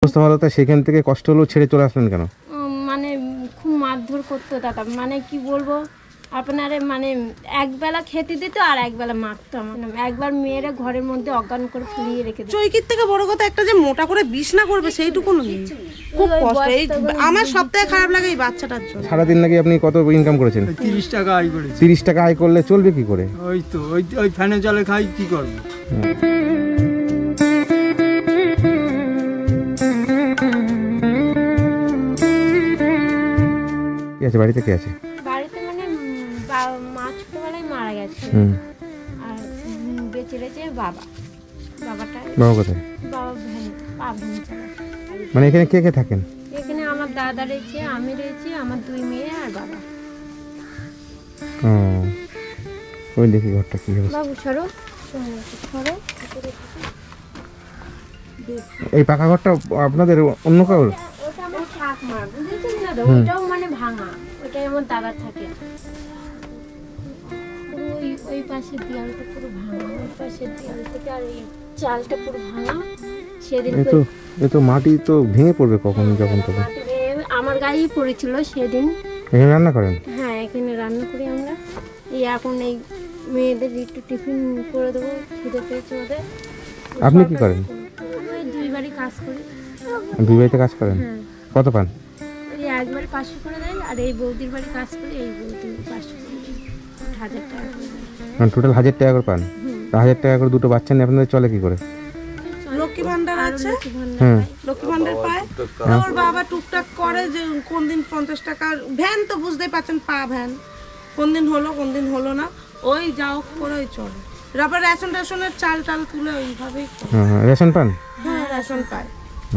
অবস্থা ভালো, তাই সেখান থেকে কষ্ট হলেও ছেড়ে চলে আসলেন কেন? মানে খুব মারধর করতো দাদা, মানে কি বলবো আপনারে, মানে একবেলা খেতে দিত আর একবেলা মারতো। একবার মেয়েরা ঘরের মধ্যে অজ্ঞান করে ফুলিয়ে রেখে দিত। চৈকির থেকে বড় কথা একটা যে মোটা করে বিষ না করবে সেইটুকু নেই, খুব কষ্ট। এই আমার সবথেকে খারাপ লাগে এই বাচ্চাটার জন্য। সারাদিন নাকি আপনি কত ইনকাম করেছেন? 30 টাকা আয় করেছি। 30 টাকা আয় করলে চলবে কি করে? ওই তো ওই ফ্যানে জলে খাই, কি করবো? কি আছে বাড়িতে, কে আছে? বাড়িতে মানে মা ছোটবেলায় মারা গেছে, আর বেঁচে রয়েছে বাবা। বাবা কোথায়? বাবা পা ভেঙে চালাচ্ছে। মানে এখানে কে কে থাকেন? এখানে আমার দাদা রয়েছে, আমি রয়েছি, আমার 2 মেয়ে আর বাবা। ওই দেখি ঘরটা কি হবে। বাবু সরো সরো। এই পাকা ঘরটা আপনাদের অন্য কারোর? ওটা আমার ঠাকুমা, বুঝেছেন দাদা? ওটাও মানে ভাঙা, ওটাই আমার দাদার থাকে। ওই পাশের দেয়ালটা পুরো ভাঙা, ওই পাশের দেয়াল থেকে আর এই চালটা পুরো ভাঙা। সেদিন এ তো মাটি তো ভেঙে পড়বে কখন যখন তখন। আমার গায়েই পড়েছিল সেদিন। এখানে রান্না করেন? হ্যাঁ, এখানে রান্না করি আমরা। এই এখন এই মেয়েদের একটু টিফিন করে দেবো, খিদে পেয়েছে ওদের। আপনি কি করেন? ওই 2 বাড়ি কাজ করি। 2 বাড়িতে কাজ করেন? হ্যাঁ। কত পান? ওই একবার 500 করে দেয়, আর এই বৌদির বাড়ি কাজ করি, এই বৌদি 500 করে দেয়, 1000 টাকা করে দেয়। মানে টোটাল 1000 টাকা করে পান? 1000 টাকা করে দুটো বাচ্চা নিয়ে আপনাদের চলে কি করে? লক্ষ্মী ভান্ডার আছে, হ্যাঁ, লক্ষ্মী ভান্ডার পায়। ওর বাবা টুকটাক করে, যে কোন দিন 50 টাকার ভ্যান, তো বুঝতেই পারছেন পা ভ্যান, কোন দিন হলো কোন দিন হলো না, ওই যাও করে ওই চলে। তারপর রেশনের চাল টাল তুলে ওইভাবেই করে। হ্যাঁ, রেশন পান? হ্যাঁ, রেশন পায়।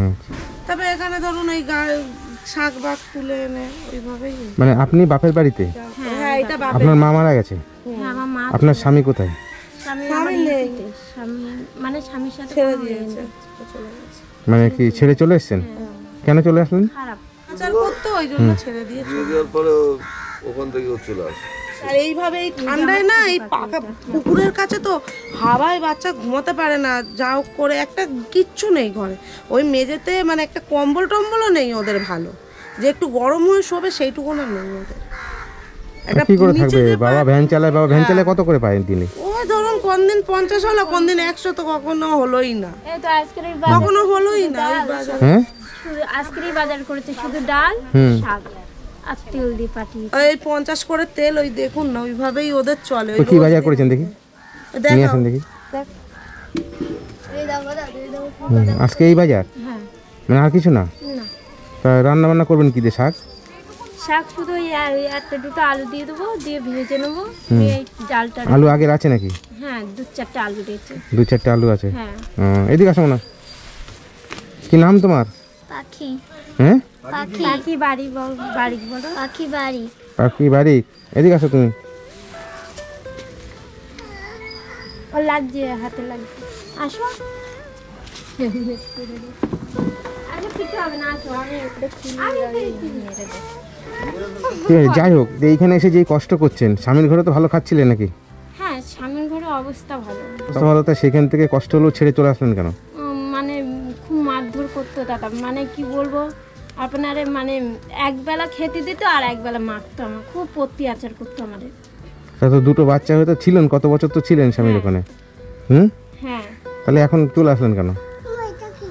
আচ্ছা। তবে এখানে ধরুন এই শাক বাক তুলে এনে ওইভাবেই। মানে আপনি বাপের বাড়িতে? হ্যাঁ, এটা বাবা। আপনার মা মারা গেছে? হ্যাঁ, আমার মা। আপনার স্বামী কোথায়? স্বামী নেই, মানে স্বামীর সাথে ছেড়ে দিয়েছে, চলে গেছে। মানে কি ছেড়ে চলে এসেছেন? কেন চলে আসলেন? খারাপ। আচার করতো ওই জন্য ছেড়ে দিয়েছে। পরে ওখান থেকে চলে আসে। আর এইভাবে এই ঠান্ডায় না, এই পাকা পুকুরের কাছে তো হাওয়ায় বাচ্চা ঘুমাতে পারে না, যাও করে একটা কিচ্ছু নেই ঘরে। ওই মেঝেতে মানে একটা কম্বল টম্বলও নেই ওদের ভালো, যে একটু গরম হয়ে শোবে সেইটুকু না নেই ওদের। কি করে থাকবে? বাবা ভ্যান চালায়, বাবা ভ্যান চালায় কত করে পায় দিনে? ওই ধরুন কোন দিন 50 হলো, কোন দিন 100, তো কখনো হলোই না, এই তো আজকের কখনো হলোই না। এই বাজার হ্যাঁ, শুধু আজকেরই বাজার করেছে, শুধু ডাল শাক আর তেল দিয়ে পাঠিয়ে। এই 50 করে তেল, ওই দেখুন না, ওইভাবেই ওদের চলে। ওই কি বাজার করেছেন দেখি, নিয়ে দেখো, আসেন দেখি। দেখ। আজকে এই বাজার? হ্যাঁ। মানে আর কিছু না? না, তা রান্না বান্না করবেন কি দিয়ে? শাক শাক শুধু একটা দুটো আলু দিয়ে দেবো, দিয়ে ভেজে নেবো, দিয়ে ডালটা। আলু আগের আছে নাকি? হ্যাঁ, 2-4টা আলু দিয়েছে। 2-4টা আলু আছে? হ্যাঁ। এদিকে আসো না। কি নাম তোমার? পাখি। হ্যাঁ, পাখি বাড়ি বলো। পাখি বাড়ি। পাখি বাড়ি। এদিকে আসো তুমি। ও লাগছে, হাতে লাগছে, আসো। আরে কিছু হবে না, আসো, আমি একটু যাই হোক, এইখানে এসে যে কষ্ট করছেন, স্বামীর ঘরে তো ভালো খাচ্ছিলেন নাকি? হ্যাঁ, স্বামীর ঘরে অবস্থা ভালো। অবস্থা ভালো, তাই সেখান থেকে কষ্ট হলেও ছেড়ে চলে আসলেন কেন? মানে খুব মারধর করতো দাদা, মানে কি বলবো আপনারে, মানে একবেলা খেতে দিত আর একবেলা মারতো, আমার খুব অত্যাচার করতো আমাদের। তা তো দুটো বাচ্চা হয়তো ছিলেন, কত বছর তো ছিলেন স্বামীর ওখানে? হ্যাঁ। তাহলে এখন চলে আসলেন কেন?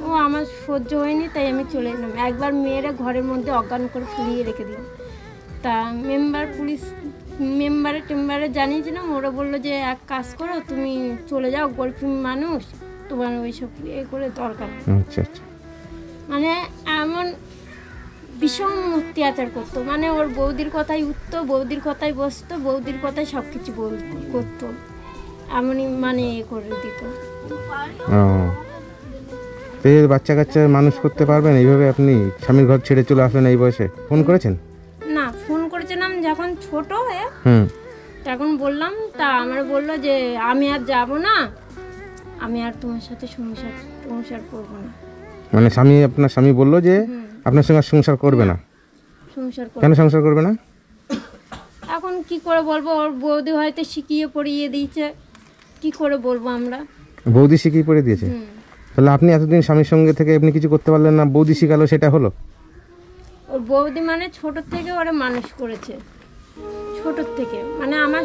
ও আমার সহ্য হয়নি, তাই আমি চলে এলাম। একবার মেয়েরা ঘরের মধ্যে অজ্ঞান করে ফুলিয়ে রেখে দিলাম। তা পুলিশ টেম্বারে জানিয়েছিলাম, ওরা বললো যে এক কাজ করো, তুমি চলে যাও, গরিব মানুষ, তোমার ওইসব করে দরকার। আচ্ছা আচ্ছা। মানে এমন ভীষণ অত্যাচার করতো, মানে ওর বৌদির কথাই উঠতো, বৌদির কথাই বসতো, বৌদির কথাই সব কিছু করতো, এমনই মানে করে দিত। বাচ্চা কাচ্চা মানুষ করতে পারবেন এইভাবে? আপনি স্বামীর ঘর ছেড়ে চলে আসলেন এই বয়সে। ফোন করেছেন? না, ফোন করেছিলাম যখন ছোট হয়ে, তখন বললাম, তা আমার বললো যে আমি আর যাব না, আমি আর তোমার সাথে সংসার করবো না। মানে আপনার স্বামী বললো যে আপনার সঙ্গে সংসার করবে না? কেন সংসার করবে না? এখন কি করে বলবো, ওর বৌদি হয়তো শিখিয়ে পড়িয়ে দিয়েছে, কি করে বলবো আমরা। বৌদি শিখিয়ে পড়ে দিয়েছে? তাহলে আপনি এতদিন স্বামীর সঙ্গে থেকে আপনি কিছু করতে পারলেন না, বৌদি শিখালো, সেটা হলো? ওর বৌদি মানে ছোট থেকে ওরা মানুষ করেছে, ছোট থেকে। মানে আমার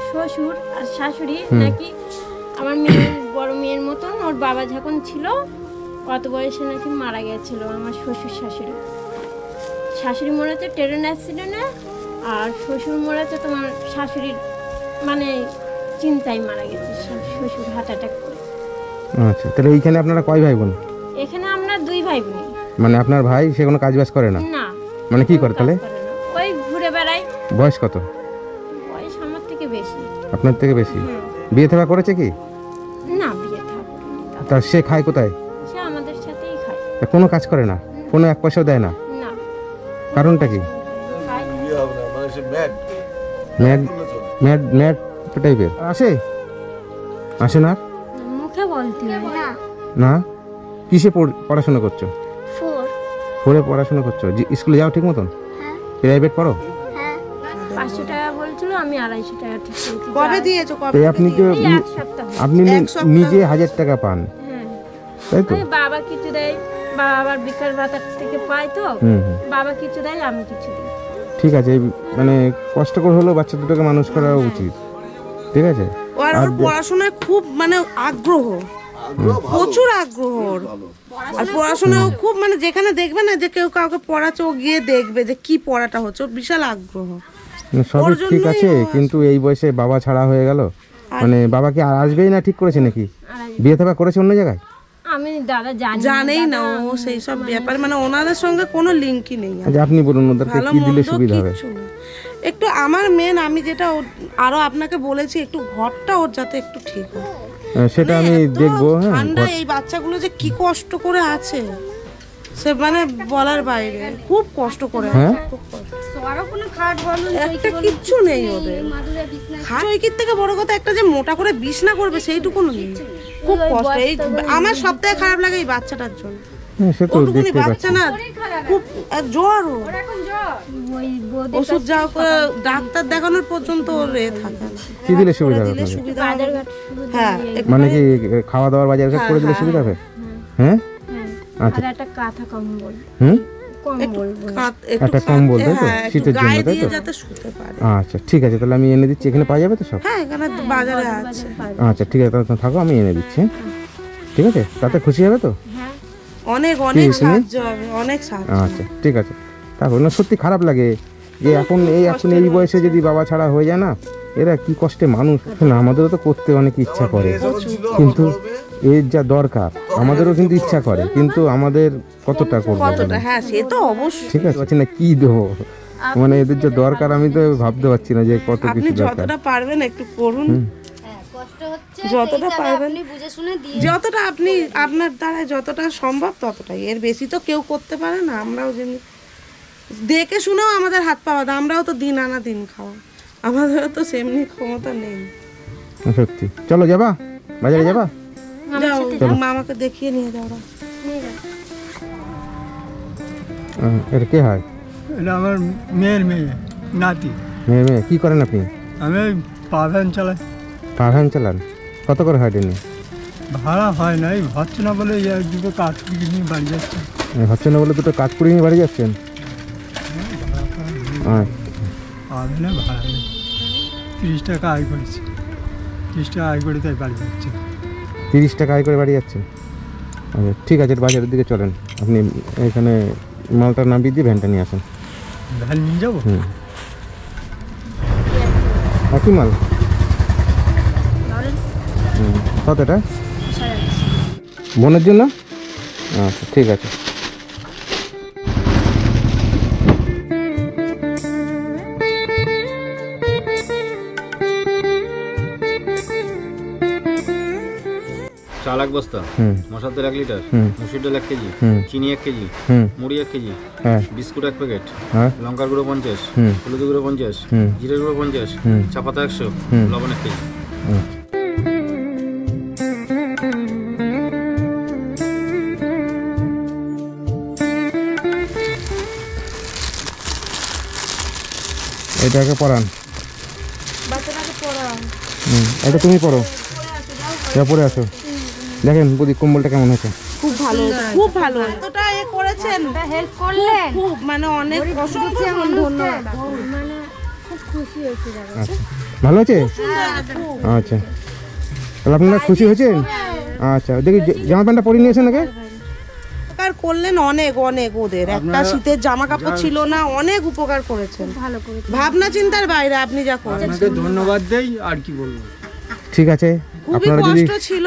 শ্বশুর আর শাশুড়ি নাকি আমার মেয়ের বড় মেয়ের মতন, ওর বাবা যখন ছিল অত বয়সে নাকি মারা গেছিল আমার শ্বশুর শাশুড়ি। শাশুড়ি মরেছে ট্রেন অ্যাক্সিডেন্টে, আর শ্বশুর মরেছে তোমার শাশুড়ির মানে চিন্তায় মারা গেছে, শ্বশুর হার্ট অ্যাটাক করে। আচ্ছা, তাহলে এইখানে আপনারা কয় ভাই বোন? এখানে আমরা 2 ভাই বোন। মানে আপনার ভাই সে কোনো কাজ বাজ করে না? না। মানে কি করে তাহলে? ওই ঘুরে বেড়ায়। বয়স কত? বয়স আমার থেকে বেশি। আপনার থেকে বেশি? বিয়ে থাকা করেছে কি? না, বিয়ে থা করেনি। তা সে খায় কোথায়? সে আমাদের সাথেই খায়। তা কোনো কাজ করে না, কোনো 1 পয়সাও দেয় না? না। কারণটা কি? খায়। বিয়ে হবে না মানে সে ম্যাড ম্যাড ম্যাড ম্যাড টাইপের আসে? আসে না? মুখে বলতে হয় না। না? কিসে পড়াশোনা করছো? 4। 4-এ পড়াশোনা করছো? স্কুলে যাও ঠিক মতন? হ্যাঁ। প্রাইভেট পড়ো? হ্যাঁ। 500 টাকা বলছিল, আমি 250 টাকা ঠিক করেছি। কবে দিয়েছো? কবে তাই আপনি তো এই 1 সপ্তাহ। আপনি এক সপ্তাহ। নিজে 1000 টাকা পান, হ্যাঁ। তাই তো? ওই বাবা কিছু দেয়, বাবা আবার বিকাশ ভাতা থেকে পায় তো, হুম। বাবা কিছু দেয়, আমি কিছু দিই। ঠিক আছে, মানে কষ্ট করে হলেও বাচ্চা দুটোকে মানুষ করা উচিত, ঠিক আছে? আর ওর পড়াশোনায় খুব মানে আগ্রহ, প্রচুর আগ্রহ ওর। আর পড়াশোনাও খুব মানে যেখানে দেখবে না যে কেউ কাউকে পড়াচ্ছে, ও গিয়ে দেখবে যে কি পড়াটা হচ্ছে, ওর বিশাল আগ্রহ। সবই ঠিক আছে, কিন্তু এই বয়সে বাবা ছাড়া হয়ে গেল, মানে বাবা কি আর আসবেই না ঠিক করেছে নাকি? বিয়ে থাকা করেছে অন্য জায়গায়? আমি দাদা জানেই না ও সেই সব ব্যাপার, মানে ওনাদের সঙ্গে কোনো লিঙ্কই নেই। আচ্ছা, আপনি বলুন ওদেরকে ভালো কি দিলে মন্দ সুবিধা হবে? কিচ্ছু না। একটু আমার মেন, আমি যেটা আরো আপনাকে বলেছি, একটু ঘরটা ওর যাতে একটু ঠিক হয়। সেটা আমি এত দেখবো। হ্যাঁ, ঠান্ডা, এই বাচ্চাগুলো যে কি কষ্ট করে আছে সে মানে বলার বাইরে, খুব কষ্ট করে আছে, হ্যাঁ? খুব কষ্ট। একটা কিচ্ছু নেই ওদের। চৈকির থেকে বড় কথা, একটা যে মোটা করে বিছনা করবে সেইটুকু নেই, খুব কষ্ট। এই আমার সবথেকে খারাপ লাগে এই বাচ্চাটার জন্য। হ্যাঁ, সে তো ওটুকুনি দেখতে পাচ্ছি। বাচ্চা না, খুব জ্বর ওর। ওই বৌদি ওষুধ যাও করে ডাক্তার দেখানোর পর্যন্ত ওর থাকে না। কি দিলে সুবিধা হবে দিলে আপনাদের? সুবিধা হবে। বাজার ঘাট শুরু হ্যাঁ, মানে কি খাওয়া দাওয়ার বাজার ঘাট করে দিলে সুবিধা হবে? হ্যাঁ, আচ্ছা। আর একটা কাঁথা কম্বল, হুম, কম্বল একটা কম্বল, তাই তো? হ্যাঁ, একটু শীতের জন্য, গায়ে তাই দিয়ে তো? যাতে শুতে পারে। আচ্ছা, ঠিক আছে, তাহলে আমি এনে দিচ্ছি। এখানে পাওয়া যাবে তো সব? হ্যাঁ, এখানে বাজারে আছে। আচ্ছা, ঠিক আছে, তাহলে থাকো, আমি এনে দিচ্ছি। হ্যাঁ? ঠিক আছে, তাতে খুশি হবে তো? হ্যাঁ। অনেক অনেক তুমি? সাহায্য হবে, অনেক সাহায্য। আচ্ছা, ঠিক আছে। তারপর না, সত্যি খারাপ লাগে যে এখন এই বয়সে যদি বাবা ছাড়া হয়ে যায় না, এরা কি কষ্টে মানুষ। না, আমাদেরও তো করতে অনেক ইচ্ছা করে, কিন্তু এর যা দরকার আমাদেরও কিন্তু ইচ্ছা করে, কিন্তু আমাদের কতটা করবো কতটা, বলুন? হ্যাঁ সে তো অবশ্যই। ঠিক আছে, পাচ্ছি না কি দেবো, মানে এদের যা দরকার আমি তো ভাবতে পারছি না যে কত আপনি কিছু দরকার। যতটা পারবেন একটু করুন, কষ্ট হচ্ছে, যতটা পারবেন, আপনি বুঝে শুনে দিয়ে যতটা আপনি আপনার দ্বারা যতটা সম্ভব ততটাই। এর বেশি তো কেউ করতে পারে না। আমরাও যিনি দেখে শুনেও আমাদের হাত পা বাঁধা, আমরাও তো দিন আনা দিন খাওয়া, আমাদেরও তো সেমনি ক্ষমতা নেই। সত্যি। চলো, যাবা বাজারে, যাবা? যাও, মামাকে দেখিয়ে নিয়ে যাও। এটা কে হয়? এটা আমার মেয়ের মেয়ে, নাতি। মেয়ে কি করেন আপনি? আমি ওই পা ভ্যান চালাই। পা ভ্যান চালান? কত করে হয় দিনে? ভাড়া হয় না, এই হচ্ছে না বলে এই দুটো কাঠ নিয়ে বাড়ি যাচ্ছে। হচ্ছে না বলে দুটো কাজ করে নিয়ে বাড়ি যাচ্ছেন? পা ভ্যানে ভাড়া নেই, 30 টাকা আয় করেছি, 30 টাকা আয় করে তাই বাড়ি যাচ্ছে। 30 টাকা আয় করে বাড়ি যাচ্ছেন? আচ্ছা, ঠিক আছে, বাজারের দিকে চলেন, আপনি এখানে মালটা নামিয়ে দিয়ে ভ্যানটা নিয়ে আসেন। ভ্যান নিয়ে যাবো? হুম, একই মাল? কত এটা? বোনের জন্য? আচ্ছা, ঠিক আছে। চাল 1 বস্তা, হুম, মশার তেল 1 লিটার, হুম, মুসুর ডাল 1 কেজি, হুম, চিনি 1 কেজি, হুম, মুড়ি 1 কেজি, হ্যাঁ, বিস্কুট 1 প্যাকেট, হ্যাঁ, লঙ্কার গুঁড়ো 50, হুম, হলুদ গুঁড়ো 50, হুম, জিরে গুঁড়ো 50, হুম, চা পাতা 100, হুম, লবণ 1 কেজি। হুম। এটাকে পড়ান। বাচ্চাটাকে পড়াও। এটা তুমি পড়ো, যা পড়ে আসো। দেখেন বৌদি কম্বলটা কেমন হয়েছে? খুব ভালো হয়েছে, খুব ভালো হয়েছে। এতটা এ করেছেন, হেল্প করলেন, খুব মানে অনেক অসংখ্য ধন্যবাদ। মানে খুব খুশি হয়েছি দাদা। আচ্ছা ভালো হয়েছে? আচ্ছা তাহলে আপনারা খুশি হয়েছেন? আচ্ছা দেখি জামা প্যান্টটা পরে নিয়েছেন নাকি? উপকার করলেন অনেক অনেক, ওদের একটা শীতের জামা কাপড় ছিল না, অনেক উপকার করেছেন, ভালো করে ভাবনা চিন্তার বাইরে আপনি যা করেন। আপনাকে ধন্যবাদ দেই, আর কি বলবো। ঠিক আছে খুবই আপনারা যদি কষ্ট ছিল,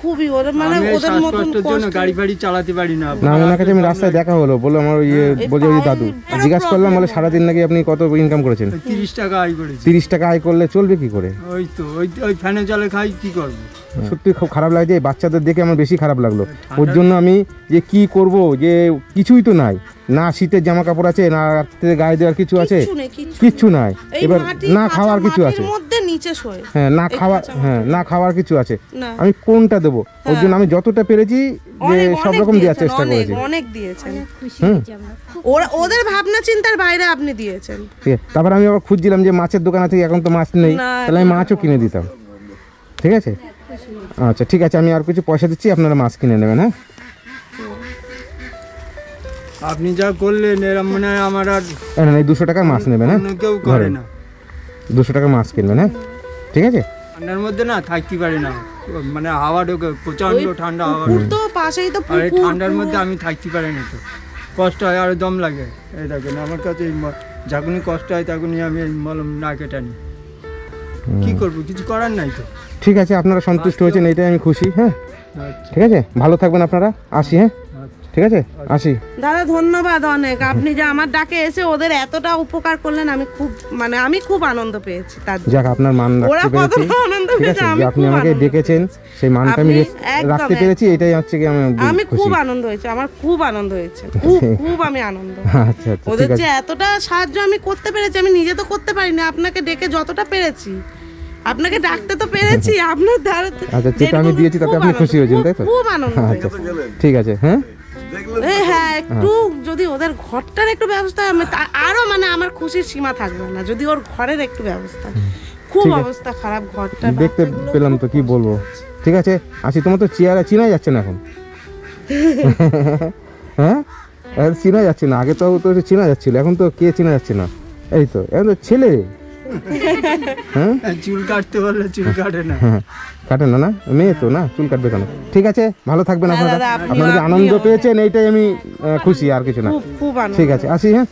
খুবই ওদের মানে আমি এই ওদের মতন শ্বাসকষ্টের জন্য কষ্ট। গাড়ি ফাড়ি চালাতে পারি না। না ওনার কাছে আমি রাস্তায় দেখা হলো, বললো আমার ইয়ে বলছে ওই দাদু, জিজ্ঞাসা করলাম বলে সারাদিন নাকি আপনি কত ইনকাম করেছেন? 30 টাকা আয় করেছি। 30 টাকা আয় করলে চলবে কি করে? ওই তো ওই ফ্যানে জলে খাই, কি করবো। সত্যি খুব খারাপ লাগছে, এই বাচ্চাদের দেখে আমার বেশি খারাপ লাগলো। ওর জন্য আমি যে কি করব, যে কিছুই তো নাই, না শীতের জামা কাপড় আছে, না রাত্রে গায়ে দেওয়ার কিছু আছে, কিচ্ছু নেই, কিচ্ছু কিচ্ছু নাই। এই এবার মাটি, না কাঁচা খাওয়ার কিছু আছে, মাটির মধ্যে নিচে শোয়। হ্যাঁ না খাওয়া, হ্যাঁ না খাওয়ার কিছু আছে, না। আমি কোনটা দেবো? ওর জন্য আমি যতটা পেরেছি যে সব রকম দেওয়ার চেষ্টা করেছি। অনেক দিয়েছেন, খুশি হয়েছি আমরা। ওদের ভাবনা চিন্তার বাইরে আপনি দিয়েছেন। ঠিক আছে, তারপর আমি আবার খুঁজছিলাম যে মাছের দোকানে থেকে এখন তো মাছ নেই, না, তাহলে আমি মাছও কিনে দিতাম। ঠিক আছে আচ্ছা ঠিক আছে, আমি আর কিছু পয়সা দিচ্ছি, আপনারা মাছ কিনে নেবেন। হ্যাঁ আপনি যা করলেন এরম মনে হয় আমার আর এই 200 টাকার মাছ নেবেন। হ্যাঁ অন্য কেউ করে না। 200 টাকার মাছ কিনবেন। হ্যাঁ ঠিক আছে। ঠান্ডার মধ্যে না থাকতে পারি না, মানে হাওয়া ঢোকে, প্রচন্ড ঠান্ডা হাওয়া পুকুর ঢোকে। তো পাশেই তো আর এই পুকুর। ঠান্ডার মধ্যে আমি থাকতে পারি না, তো কষ্ট হয়, আর দম লাগে। এই দেখেন আমার কাছে যখনই কষ্ট হয় তখনই আমি এই মলম নাকে টানি। কি করবো, কিছু করার নাই তো। ঠিক আছে, আপনারা সন্তুষ্ট হয়েছেন, এইটাই আমি খুশি। হ্যাঁ আচ্ছা, ঠিক আছে, ভালো থাকবেন আপনারা। আসি। হ্যাঁ আচ্ছা। ঠিক আছে আসি। দাদা ধন্যবাদ অনেক, আপনি যে আমার ডাকে এসে ওদের এতটা উপকার করলেন, আমি খুব আনন্দ পেয়েছি তার জন্য। যাক আপনার মান ওরা রাখতে পেরেছি। কতটা আনন্দ ঠিক পেয়েছে, আছে, আমি যে আপনি খুব আমাকে আনন্দ ডেকেছেন, সেই মানটা আমি আপনি একদম, রাখতে পেরেছি, এটাই হচ্ছে কি আমি আমি খুশি। খুব আনন্দ হয়েছে, আমার খুব আনন্দ হয়েছে, খুব আমি আনন্দ। আচ্ছা আচ্ছা ওদের ঠিক আছে। যে এতটা সাহায্য আমি করতে পেরেছি, আমি নিজে তো করতে পারিনি, আপনাকে ডেকে যতটা পেরেছি, আপনাকে ডাকতে তো পেরেছি, আপনার দ্বারা তো- আচ্ছা যেটা আমি যেটুকু দিয়েছি তাতে খুব আপনি খুশি আনন্দ, হয়েছেন, তাই তো? খুব আনন্দ আচ্ছা হয়েছে। ঠিক আছে। হ্যাঁ হ্যাঁ একটু যদি ওদের ঘরটার একটু ব্যবস্থা হয়, আরো মানে আমার খুশির সীমা থাকবে না যদি ওর ঘরের একটু ব্যবস্থা হয়। খুব ঠিক আছে। অবস্থা খারাপ ঘরটা, দেখতে পেলাম তো, কি বলবো। ঠিক আছে আসি, তোমার তো চেয়ারে চিনাই যাচ্ছে না এখন। হ্যাঁ চিনা যাচ্ছে না, আগে তো চিনা যাচ্ছিল, এখন তো কে চিনা যাচ্ছে না। এই তো এখন তো ছেলে। হ্যাঁ চুল কাটতে বললে চুল কাটে না। হ্যাঁ কাটে না, না মেয়ে তো, না চুল কাটবে কেন? ঠিক আছে, ভালো থাকবেন আপনারা। দাদা, আপনিও- আপনারা যে আনন্দ পেয়েছেন এইটাই আমি খুশি, আর কিছু না। খুব আনন্দ। ঠিক আছে আসি। হ্যাঁ